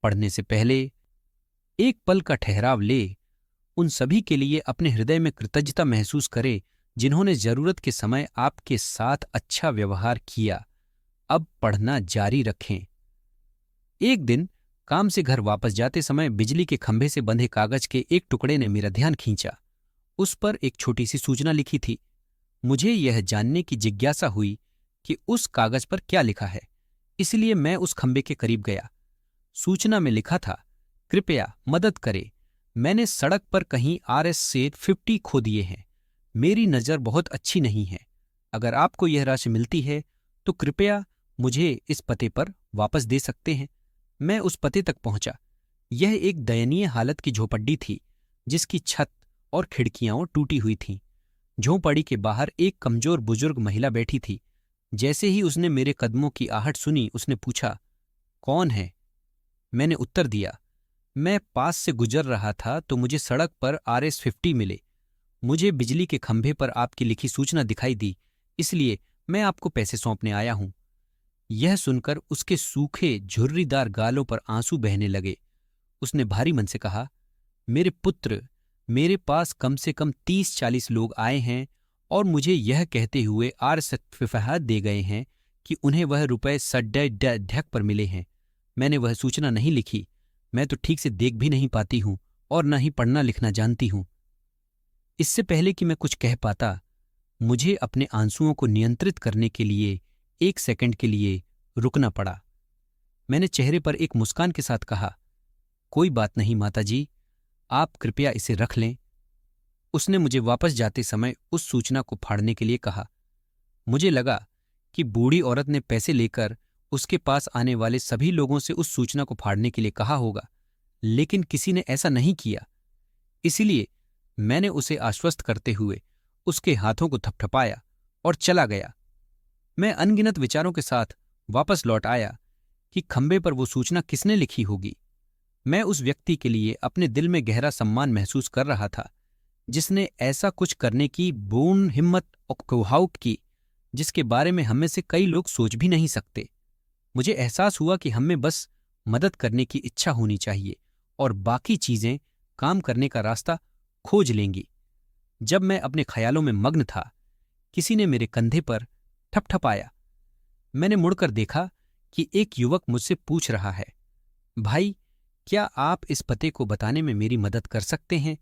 पढ़ने से पहले एक पल का ठहराव ले, उन सभी के लिए अपने हृदय में कृतज्ञता महसूस करे जिन्होंने जरूरत के समय आपके साथ अच्छा व्यवहार किया। अब पढ़ना जारी रखें। एक दिन काम से घर वापस जाते समय बिजली के खंभे से बंधे कागज के एक टुकड़े ने मेरा ध्यान खींचा। उस पर एक छोटी सी सूचना लिखी थी। मुझे यह जानने की जिज्ञासा हुई कि उस कागज पर क्या लिखा है, इसलिए मैं उस खंभे के करीब गया। सूचना में लिखा था, कृपया मदद करें, मैंने सड़क पर कहीं RS से 50 खो दिए हैं। मेरी नज़र बहुत अच्छी नहीं है। अगर आपको यह राशि मिलती है तो कृपया मुझे इस पते पर वापस दे सकते हैं। मैं उस पते तक पहुंचा। यह एक दयनीय हालत की झोपड़ी थी जिसकी छत और खिड़कियां टूटी हुई थीं। झोपड़ी के बाहर एक कमजोर बुजुर्ग महिला बैठी थी। जैसे ही उसने मेरे कदमों की आहट सुनी, उसने पूछा, कौन है? मैंने उत्तर दिया, मैं पास से गुजर रहा था तो मुझे सड़क पर RS 50 मिले। मुझे बिजली के खंभे पर आपकी लिखी सूचना दिखाई दी, इसलिए मैं आपको पैसे सौंपने आया हूं। यह सुनकर उसके सूखे झुर्रीदार गालों पर आंसू बहने लगे। उसने भारी मन से कहा, मेरे पुत्र, मेरे पास कम से कम 30-40 लोग आए हैं और मुझे यह कहते हुए सर्टिफिकेट दे गए हैं कि उन्हें वह रुपए सड्डे ढक पर मिले हैं। मैंने वह सूचना नहीं लिखी। मैं तो ठीक से देख भी नहीं पाती हूं और न ही पढ़ना लिखना जानती हूं। इससे पहले कि मैं कुछ कह पाता, मुझे अपने आंसुओं को नियंत्रित करने के लिए 1 सेकंड के लिए रुकना पड़ा। मैंने चेहरे पर एक मुस्कान के साथ कहा, कोई बात नहीं माताजी, आप कृपया इसे रख लें। उसने मुझे वापस जाते समय उस सूचना को फाड़ने के लिए कहा। मुझे लगा कि बूढ़ी औरत ने पैसे लेकर उसके पास आने वाले सभी लोगों से उस सूचना को फाड़ने के लिए कहा होगा, लेकिन किसी ने ऐसा नहीं किया। इसलिए मैंने उसे आश्वस्त करते हुए उसके हाथों को थपथपाया और चला गया। मैं अनगिनत विचारों के साथ वापस लौट आया कि खंबे पर वो सूचना किसने लिखी होगी। मैं उस व्यक्ति के लिए अपने दिल में गहरा सम्मान महसूस कर रहा था जिसने ऐसा कुछ करने की पूर्ण हिम्मत और कुहाउट की जिसके बारे में हम में से कई लोग सोच भी नहीं सकते। मुझे एहसास हुआ कि हमें बस मदद करने की इच्छा होनी चाहिए और बाकी चीजें काम करने का रास्ता खोज लेंगी। जब मैं अपने ख्यालों में मग्न था, किसी ने मेरे कंधे पर ठपठपाया। मैंने मुड़कर देखा कि एक युवक मुझसे पूछ रहा है, भाई, क्या आप इस पते को बताने में मेरी मदद कर सकते हैं?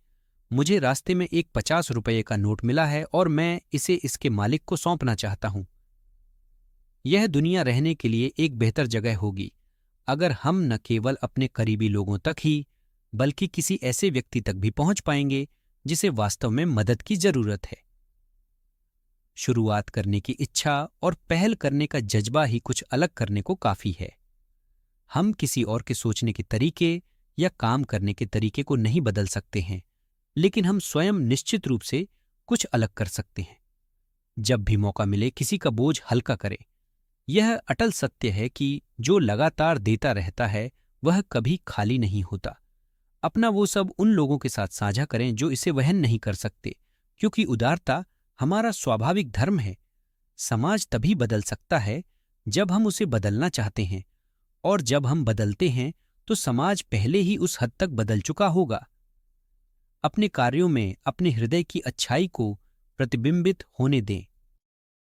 मुझे रास्ते में एक 50 रुपये का नोट मिला है और मैं इसे इसके मालिक को सौंपना चाहता हूं। यह दुनिया रहने के लिए एक बेहतर जगह होगी अगर हम न केवल अपने करीबी लोगों तक ही बल्कि किसी ऐसे व्यक्ति तक भी पहुंच पाएंगे जिसे वास्तव में मदद की जरूरत है। शुरुआत करने की इच्छा और पहल करने का जज्बा ही कुछ अलग करने को काफी है। हम किसी और के सोचने के तरीके या काम करने के तरीके को नहीं बदल सकते हैं, लेकिन हम स्वयं निश्चित रूप से कुछ अलग कर सकते हैं। जब भी मौका मिले, किसी का बोझ हल्का करें। यह अटल सत्य है कि जो लगातार देता रहता है वह कभी खाली नहीं होता। अपना वो सब उन लोगों के साथ साझा करें जो इसे वहन नहीं कर सकते, क्योंकि उदारता हमारा स्वाभाविक धर्म है। समाज तभी बदल सकता है जब हम उसे बदलना चाहते हैं, और जब हम बदलते हैं तो समाज पहले ही उस हद तक बदल चुका होगा। अपने कार्यों में अपने हृदय की अच्छाई को प्रतिबिंबित होने दें।